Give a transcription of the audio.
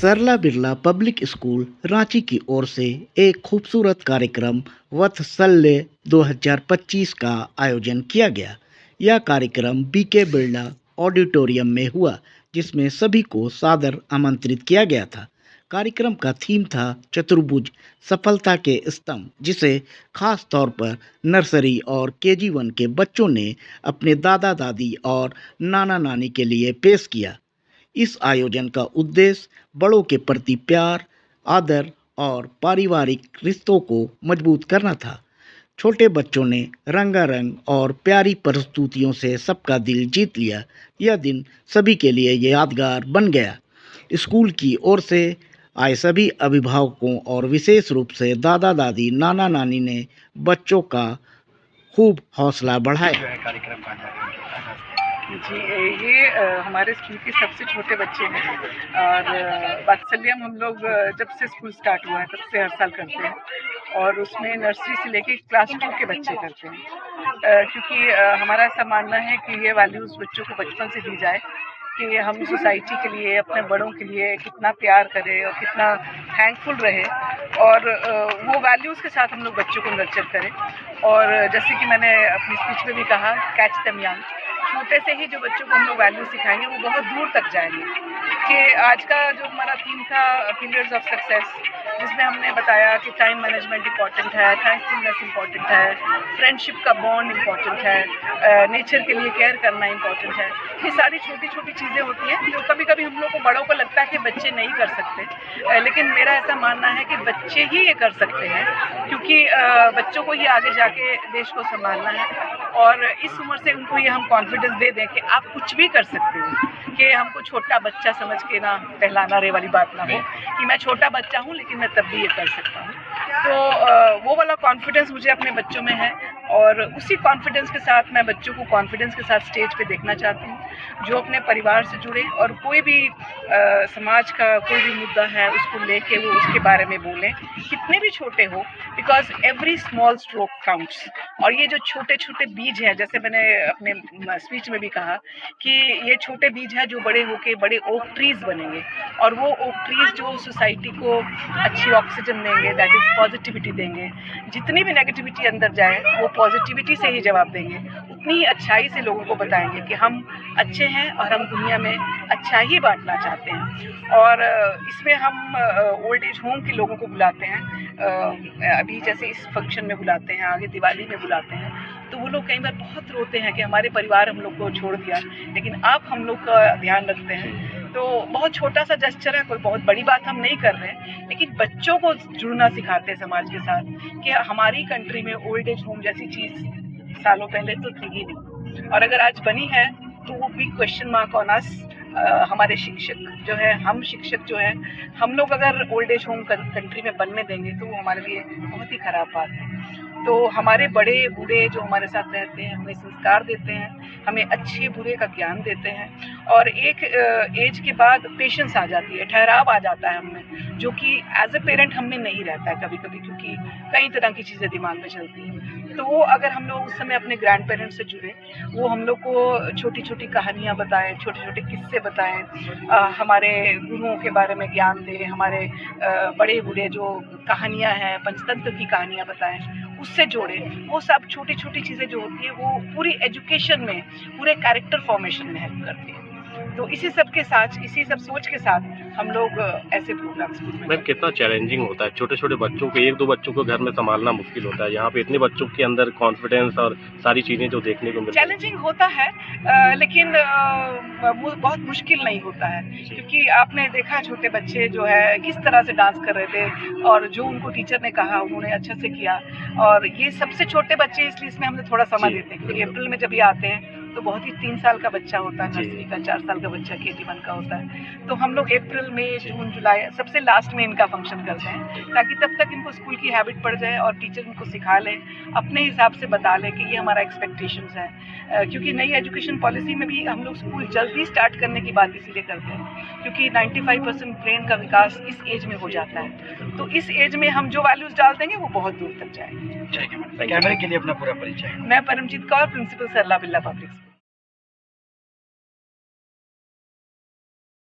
सरला Birla public school Ranchi की ओर से एक खूबसूरत कार्यक्रम वत्सल्य 2025 का आयोजन किया गया। यह कार्यक्रम बीके बिरला ऑडिटोरियम में हुआ, जिसमें सभी को सादर आमंत्रित किया गया था। कार्यक्रम का थीम था चतुर्भुज सफलता के स्तंभ, जिसे खास तौर पर नर्सरी और केजी 1 के बच्चों ने अपने दादा दादी और नाना नानी के लिए पेश किया। इस आयोजन का उद्देश्य बड़ों के प्रति प्यार, आदर और पारिवारिक रिश्तों को मजबूत करना था। छोटे बच्चों ने रंगारंग और प्यारी प्रस्तुतियों से सबका दिल जीत लिया। यह दिन सभी के लिए यादगार बन गया। स्कूल की ओर से आए सभी अभिभावकों और विशेष रूप से दादा दादी नाना नानी ने बच्चों का खूब हौसला बढ़ाया। कार्यक्रम जी, ये हमारे स्कूल के सबसे छोटे बच्चे हैं और वात्सल्यम हम लोग जब से स्कूल स्टार्ट हुआ है तब से हर साल करते हैं और उसमें नर्सरी से लेके क्लास 2 के बच्चे करते हैं, क्योंकि हमारा ऐसा मानना है कि ये वैल्यूज़ बच्चों को बचपन से दी जाए कि हम सोसाइटी के लिए, अपने बड़ों के लिए कितना प्यार करें और कितना थैंकफुल रहे और वो वैल्यूज़ के साथ हम लोग बच्चों को नर्चर करें। और जैसे कि मैंने अपनी स्पीच में भी कहा, कैच देम यंग, छोटे से ही जो बच्चों को हम लोग वैल्यू सिखाएंगे वो बहुत दूर तक जाएंगे। कि आज का जो हमारा थीम था पिलर्स ऑफ सक्सेस, जिसमें हमने बताया कि टाइम मैनेजमेंट इम्पॉर्टेंट है, थैंकफुलनेस इम्पॉर्टेंट है, फ्रेंडशिप का बॉन्ड इम्पॉर्टेंट है, नेचर के लिए केयर करना इम्पॉर्टेंट है। ये सारी छोटी छोटी चीज़ें होती हैं जो कभी कभी हम लोग को बड़ों को लगता है कि बच्चे नहीं कर सकते, लेकिन मेरा ऐसा मानना है कि बच्चे ही ये कर सकते हैं, क्योंकि बच्चों को ही आगे जाके देश को संभालना है और इस उम्र से उनको ये हम कॉन्फिडेंस दे दें कि आप कुछ भी कर सकते हो, कि हमको छोटा बच्चा समझ के ना पहलाना रे वाली बात ना हो कि मैं छोटा बच्चा हूँ लेकिन मैं तब भी ये कर सकता हूँ। तो वो वाला कॉन्फिडेंस मुझे अपने बच्चों में है और उसी कॉन्फिडेंस के साथ मैं बच्चों को कॉन्फिडेंस के साथ स्टेज पे देखना चाहती हूँ, जो अपने परिवार से जुड़े और कोई भी समाज का कोई भी मुद्दा है उसको लेके वो उसके बारे में बोलें, कितने भी छोटे हो, because every small stroke counts. और ये जो छोटे छोटे बीज हैं, जैसे मैंने अपने स्पीच में भी कहा कि ये छोटे बीज हैं जो बड़े होके बड़े ओक ट्रीज बनेंगे और वो ओक ट्रीज जो सोसाइटी को अच्छी ऑक्सीजन देंगे, दैट इज़ पॉजिटिविटी देंगे। जितनी भी नेगेटिविटी अंदर जाए वो पॉजिटिविटी से ही जवाब देंगे, उतनी ही अच्छाई से लोगों को बताएंगे कि हम अच्छे हैं और हम दुनिया में अच्छा ही बांटना चाहते हैं। और इसमें हम ओल्ड एज होम के लोगों को बुलाते हैं, अभी जैसे इस फंक्शन में बुलाते हैं, आगे दिवाली में बुलाते हैं, तो वो लोग कई बार बहुत रोते हैं कि हमारे परिवार हम लोग को छोड़ दिया, लेकिन आप हम लोग का ध्यान रखते हैं। तो बहुत छोटा सा जेस्चर है, कोई बहुत बड़ी बात हम नहीं कर रहे हैं, लेकिन बच्चों को जुड़ना सिखाते हैं समाज के साथ कि हमारी कंट्री में ओल्ड एज होम जैसी चीज़ सालों पहले तो थी ही नहीं, और अगर आज बनी है तो वो big question mark on us. हमारे शिक्षक जो है, हम शिक्षक जो है, हम लोग अगर ओल्ड एज होम कंट्री में बनने देंगे तो वो हमारे लिए बहुत ही ख़राब बात है। तो हमारे बड़े बूढ़े जो हमारे साथ रहते हैं हमें संस्कार देते हैं, हमें अच्छे बुरे का ज्ञान देते हैं और एक एज के बाद पेशेंस आ जाती है, ठहराव आ जाता है हमें, जो कि एज ए पेरेंट हमें नहीं रहता है कभी कभी, क्योंकि कई तरह की चीज़ें दिमाग में चलती हैं। तो वो अगर हम लोग उस समय अपने ग्रैंड पेरेंट्स से जुड़े, वो हम लोग को छोटी छोटी कहानियाँ बताएं, छोटे छोटे किस्से बताएं, हमारे गुरुओं के बारे में ज्ञान दें, हमारे बड़े बूढ़े जो कहानियाँ हैं, पंचतंत्र की कहानियाँ बताएं, उससे जोड़े। वो सब छोटी छोटी चीज़ें जो होती है वो पूरी एजुकेशन में, पूरे कैरेक्टर फॉर्मेशन में हेल्प करती है। तो इसी सब के साथ, इसी सब सोच के साथ हम लोग ऐसे प्रोग्राम्स। मैम, कितना चैलेंजिंग होता है छोटे छोटे बच्चों को, एक दो बच्चों को घर में संभालना मुश्किल होता है, यहाँ पे इतने बच्चों के अंदर कॉन्फिडेंस और सारी चीज़ें जो देखने को मिलती है। चैलेंजिंग होता है, लेकिन बहुत मुश्किल नहीं होता है, क्योंकि आपने देखा छोटे बच्चे जो है किस तरह से डांस कर रहे थे और जो उनको टीचर ने कहा उन्होंने अच्छे से किया। और ये सबसे छोटे बच्चे, इसलिए इसमें हमने थोड़ा समय देते हैं, क्योंकि अप्रैल में जब ये आते हैं तो बहुत ही 3 साल का बच्चा होता है नर्सरी का, 4 साल का बच्चा KG1 का होता है। तो हम लोग अप्रैल, मई, जून, जुलाई सबसे लास्ट में इनका फंक्शन करते हैं, ताकि तब तक इनको स्कूल की हैबिट पड़ जाए और टीचर इनको सिखा लें, अपने हिसाब से बता लें कि ये हमारा एक्सपेक्टेशंस है। क्योंकि नई एजुकेशन पॉलिसी में भी हम लोग स्कूल जल्दी स्टार्ट करने की बात इसीलिए करते हैं क्योंकि 95% ब्रेन का विकास इस एज में हो जाता है। तो इस एज में हम जो वैल्यूज़ डाल देंगे वो बहुत दूर तक जाएंगे। कैमरे के लिए अपना पूरा परिचय। मैं परमजीत कौर, प्रिंसिपल सरला बिरला पब्लिक स्कूल।